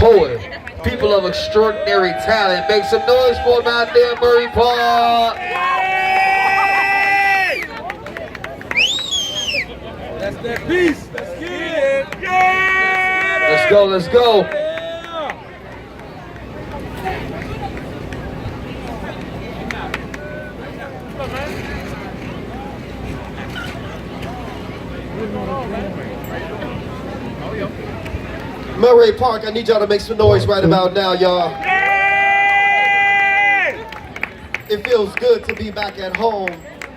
boy. People of extraordinary talent. Make some noise for them out there, Murray Park. That's that piece. Let's get it. Yeah. Let's go, let's go. Murray Park, I need y'all to make some noise right about now, y'all. It feels good to be back at home.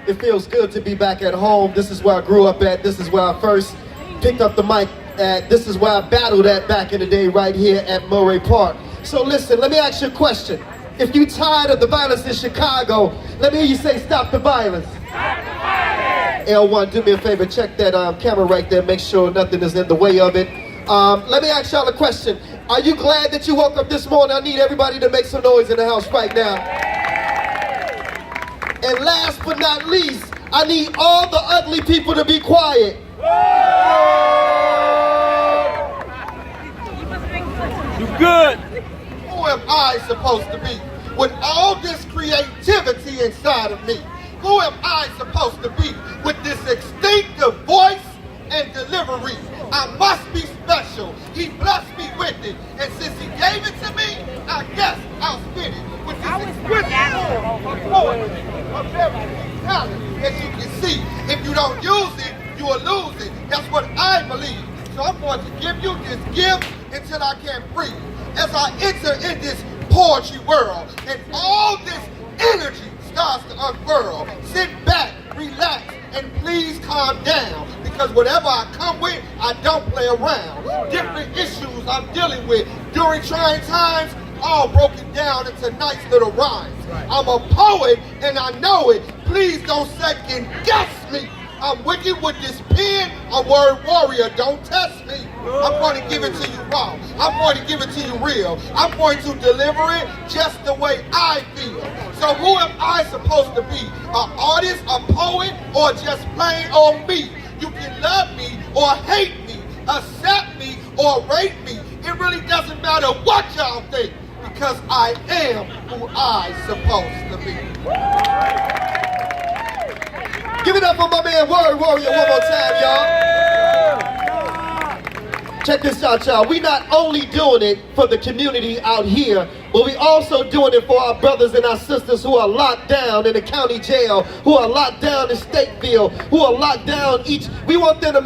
It feels good to be back at home. This is where I grew up at. This is where I first picked up the mic at. This is where I battled at back in the day right here at Murray Park. So listen, let me ask you a question. If you tired of the violence in Chicago, let me hear you say stop the violence. Stop the violence. L1, do me a favor, check that camera right there. Make sure nothing is in the way of it. Let me ask y'all a question. Are you glad that you woke up this morning? I need everybody to make some noise in the house right now. And last but not least, I need all the ugly people to be quiet. You good? Who am I supposed to be? With all this creativity inside of me, who am I supposed to be? With this instinctive voice and delivery, I must be special. He blessed me with it, and since he gave it to me, I guess I'll spit it with this exquisite form of poetry, of every talent. As you can see, if you don't use it, you will lose it. That's what I believe. So I'm going to give you this gift until I can't breathe. As I enter in this poetry world, and all this energy starts to unfurl, sit back, relax, and please calm down, because whatever I come with, I don't play around. Different issues I'm dealing with during trying times, all broken down into nice little rhymes. I'm a poet and I know it. Please don't second guess me. I'm wicked with this pen, a word warrior, don't test me. I'm going to give it to you raw. I'm going to give it to you real. I'm going to deliver it just the way I feel. So who am I supposed to be? An artist, a poet, or just plain old me? You can love me or hate me, accept me or rate me. It really doesn't matter what y'all think, because I am who I supposed to be. Give it up for my man Word Warrior one more time, y'all. Check this out, y'all. We not only doing it for the community out here, but we also doing it for our brothers and our sisters who are locked down in the county jail, who are locked down in Stateville, who are locked down each. We want to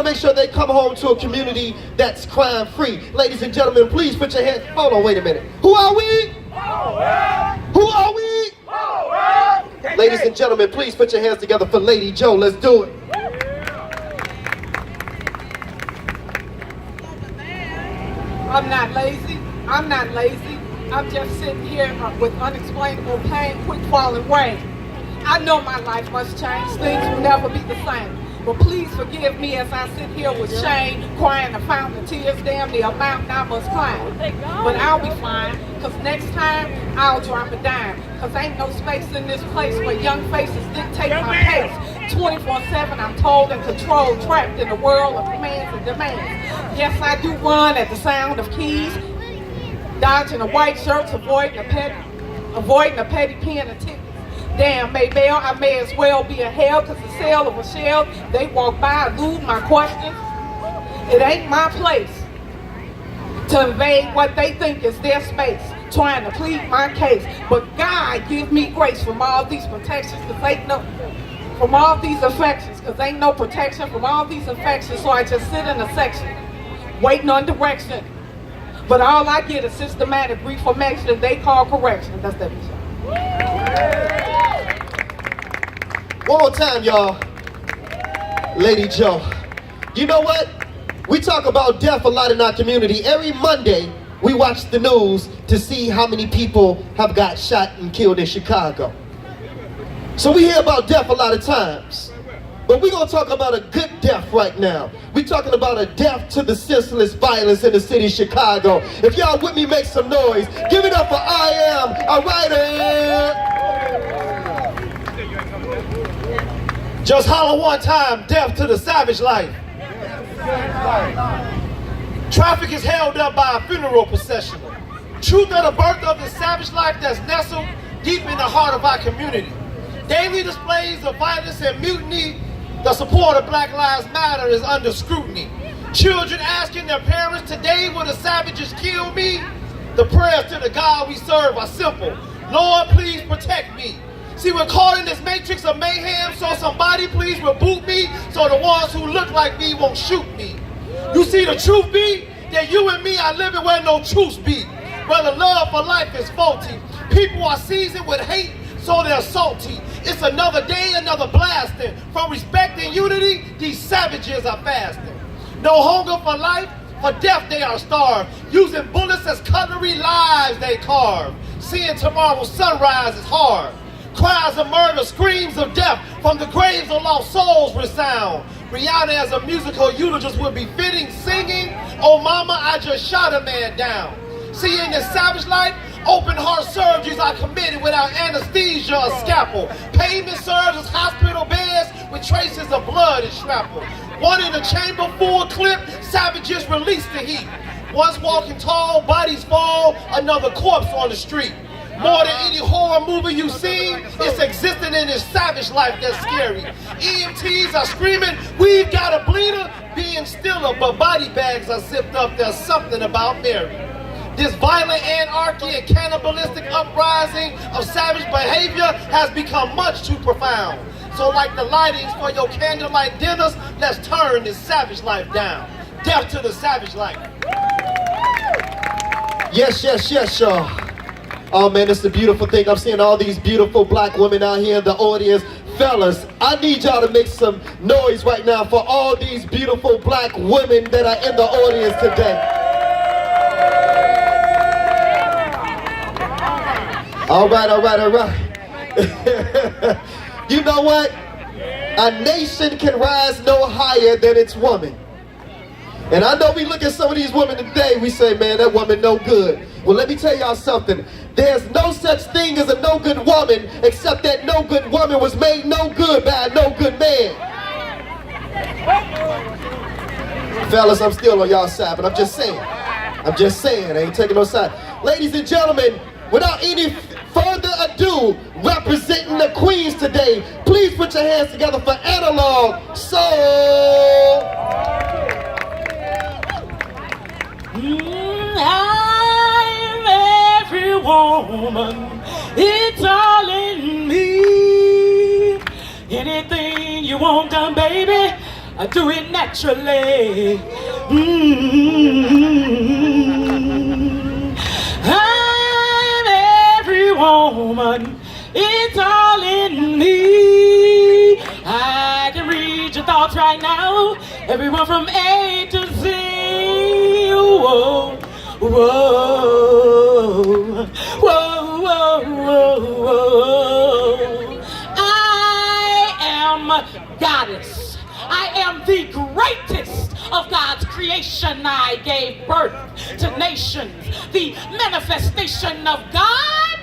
make sure they come home to a community that's crime free. Ladies and gentlemen, please put your hands. Hold on, wait a minute. Who are we? Who are we? Ladies and gentlemen, please put your hands together for Lady Joe. Let's do it. I'm not lazy. I'm not lazy. I'm just sitting here with unexplainable pain, quick falling rain. I know my life must change. Things will never be the same. But please forgive me as I sit here with shame, crying a fountain of tears, damn the amount I must climb. But I'll be fine, because next time I'll drop a dime. Because ain't no space in this place where young faces dictate my pace. 24/7 I'm told and controlled, trapped in a world of commands and demands. Yes, I do run at the sound of keys, dodging the white shirts, avoiding a petty pen and tickets. Damn, Maybell, I may as well be in hell, because the sale of a shell, they walk by, elude my questions. It ain't my place to invade what they think is their space, trying to plead my case. But God give me grace from all these protections, because ain't no, from all these affections, because ain't no protection from all these infections. So I just sit in a section, waiting on direction. But all I get is systematic reformation they call correction. That's that bitch. One more time, y'all. Lady Joe. You know what? We talk about death a lot in our community. Every Monday, we watch the news to see how many people have got shot and killed in Chicago. So we hear about death a lot of times. But we're going to talk about a good death right now. We're talking about a death to the senseless violence in the city of Chicago. If y'all with me, make some noise. Give it up for I Am a Writer. Just holler one time, death to the savage life. Traffic is held up by a funeral procession. Truth of the birth of the savage life that's nestled deep in the heart of our community. Daily displays of violence and mutiny, the support of Black Lives Matter is under scrutiny. Children asking their parents, today will the savages kill me? The prayers to the God we serve are simple. Lord, please protect me. See, we're caught in this matrix of mayhem, so somebody please reboot me so the ones who look like me won't shoot me. You see, the truth be that you and me are living where no truth be. Where the love for life is faulty. People are seasoned with hate, so they're salty. It's another day, another blasting. From respect and unity, these savages are fasting. No hunger for life, for death they are starved. Using bullets as cutlery, lives they carve. Seeing tomorrow's sunrise is hard. Cries of murder, screams of death, from the graves of lost souls resound. Rihanna as a musical eulogist would be fitting, singing, oh mama, I just shot a man down. See, in this savage life, open heart surgeries are committed without anesthesia or scalpel. Pavement serves as hospital beds with traces of blood and shrapnel. One in a chamber full clip, savages release the heat. Once walking tall, bodies fall, another corpse on the street. More than any horror movie you've seen, it's existing in this savage life that's scary. EMTs are screaming, we've got a bleeder, being stiller, but body bags are zipped up, there's something about Mary. This violent anarchy and cannibalistic uprising of savage behavior has become much too profound. So like the lightings for your candlelight dinners, let's turn this savage life down. Death to the savage life. Yes, yes, yes, y'all. Oh man, it's a beautiful thing. I'm seeing all these beautiful black women out here in the audience. Fellas, I need y'all to make some noise right now for all these beautiful black women that are in the audience today. All right, all right, all right. You know what? A nation can rise no higher than its woman. And I know we look at some of these women today, we say, man, that woman no good. Well, let me tell y'all something. There's no such thing as a no good woman, except that no good woman was made no good by a no good man. Fellas, I'm still on y'all side, but I'm just saying. I ain't taking no side. Ladies and gentlemen, without any further ado, representing the queens today, please put your hands together for Analog Soul. I'm every woman, it's all in me. Anything you want done, baby, I do it naturally. I'm every woman, it's all in me. I can read your thoughts right now, everyone from A to Z. Whoa, whoa, whoa, whoa, whoa. I am goddess. I am the greatest of God's creation. I gave birth to nations, the manifestation of God,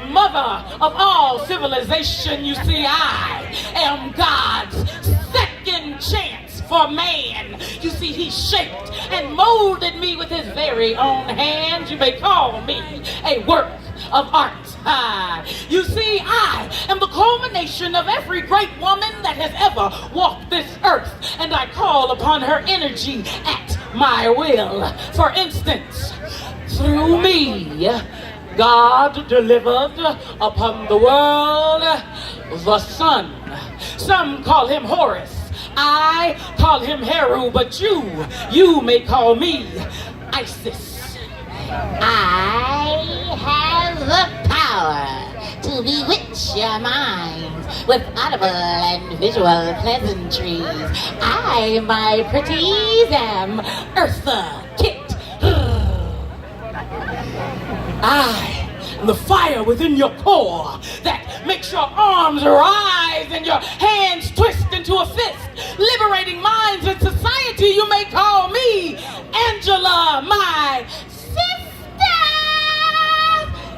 mother of all civilization. You see, I am God's second chance for man. You see, he shaped and molded me with his very own hands. You may call me a work of art. You see, I am the culmination of every great woman that has ever walked this earth, and I call upon her energy at my will. For instance, through me, God delivered upon the world the Son. Some call him Horus, I call him Heru, but you may call me Isis. I have the power to bewitch your minds with audible and visual pleasantries. I, my pretties, am Eartha Kitt. I am the fire within your core that makes your arms rise and your hands twist into a fist, liberating minds and society. You may call me Angela, my sister.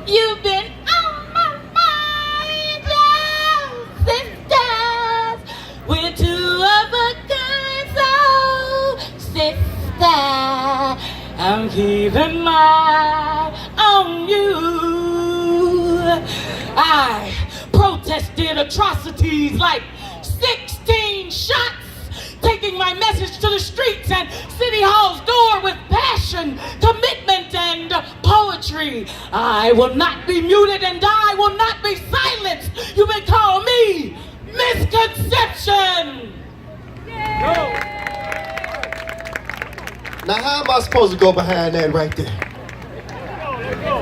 You've been on my mind, oh, sisters. We're two of a kind, so sister. keeping my eye on you. I protested atrocities like 16 shots, taking my message to the streets and City Hall's door with passion, commitment, and poetry. I will not be muted and I will not be silenced. You may call me Misconception. Now, how am I supposed to go behind that right there?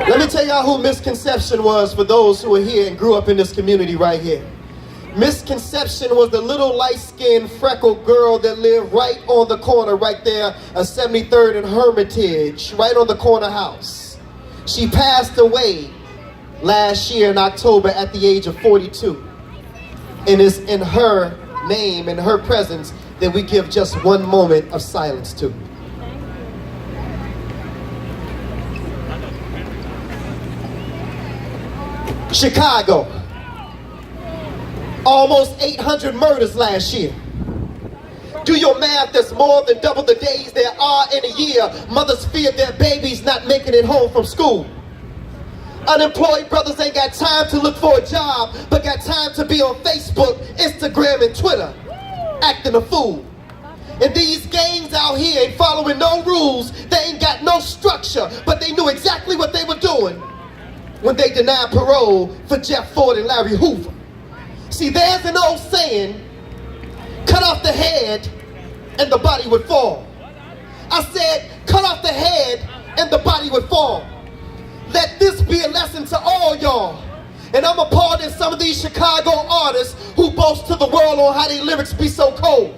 Let me tell y'all who Misconception was for those who are here and grew up in this community right here. Misconception was the little light-skinned freckled girl that lived right on the corner right there of 73rd and Hermitage, right on the corner house. She passed away last year in October at the age of 42. And it's in her name, in her presence, that we give just one moment of silence to. Chicago. Almost 800 murders last year. Do your math, that's more than double the days there are in a year. Mothers fear their babies not making it home from school. Unemployed brothers ain't got time to look for a job, but got time to be on Facebook, Instagram, and Twitter, acting a fool. And these gangs out here ain't following no rules. They ain't got no structure, but they knew exactly what they were doing when they denied parole for Jeff Ford and Larry Hoover. See, there's an old saying, cut off the head and the body would fall. I said, cut off the head and the body would fall. Let this be a lesson to all y'all. And I'm a part in some of these Chicago artists who boast to the world on how their lyrics be so cold.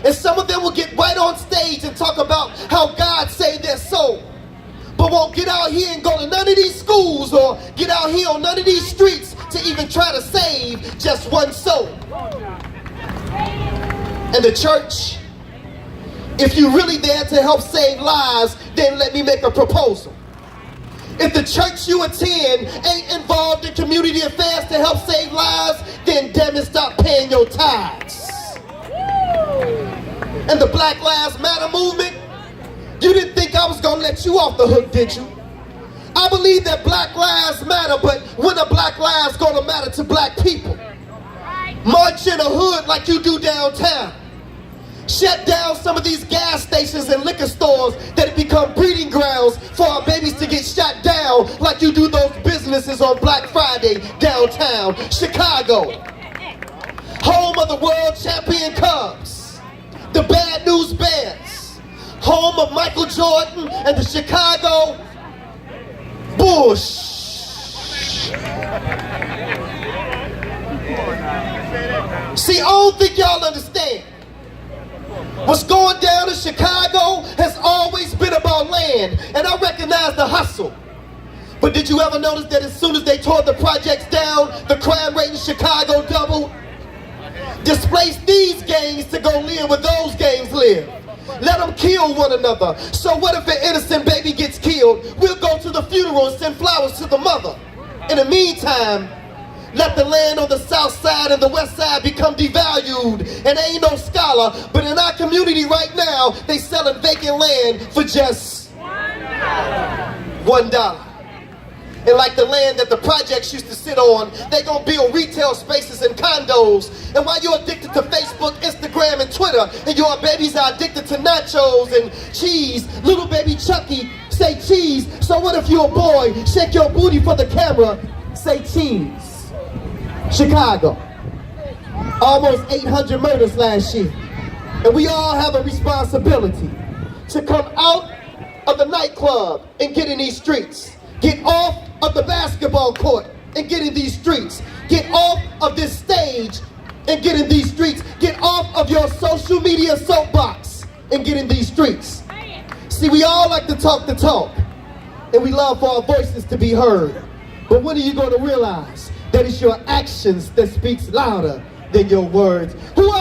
And some of them will get right on stage and talk about how God saved their soul, but won't get out here and go to none of these schools or get out here on none of these streets to even try to save just one soul. And the church, if you're really there to help save lives, then let me make a proposal. If the church you attend ain't involved in community affairs to help save lives, then damn it, stop paying your tithes. And the Black Lives Matter movement, you didn't think I was gonna let you off the hook, did you? I believe that Black Lives Matter, but when are Black Lives gonna matter to black people? March in a hood like you do downtown. Shut down some of these gas stations and liquor stores that have become breeding grounds for our babies to get shot down like you do those businesses on Black Friday downtown Chicago. Home of the world champion Cubs, the Bad News Bears, home of Michael Jordan and the Chicago Bulls. See, I don't think y'all understand. What's going down in Chicago has always been about land, and I recognize the hustle. But did you ever notice that as soon as they tore the projects down, the crime rate in Chicago doubled? Displace these gangs to go live where those gangs live. Let them kill one another. So what if an innocent baby gets killed? We'll go to the funeral and send flowers to the mother. In the meantime, let the land on the south side and the west side become devalued. And there ain't no scholar, but in our community right now, they selling vacant land for just $1. And like the land that the projects used to sit on, they gonna build retail spaces and condos. And while you're addicted to Facebook, Instagram, and Twitter, and your babies are addicted to nachos and cheese, little baby Chucky, say cheese. So what if you're a boy, shake your booty for the camera, say cheese. Chicago, almost 800 murders last year. And we all have a responsibility to come out of the nightclub and get in these streets. Get off of the basketball court and get in these streets. Get off of this stage and get in these streets. Get off of your social media soapbox and get in these streets. See, we all like to talk the talk, and we love for our voices to be heard. But when are you going to realize that it's your actions that speaks louder than your words? Who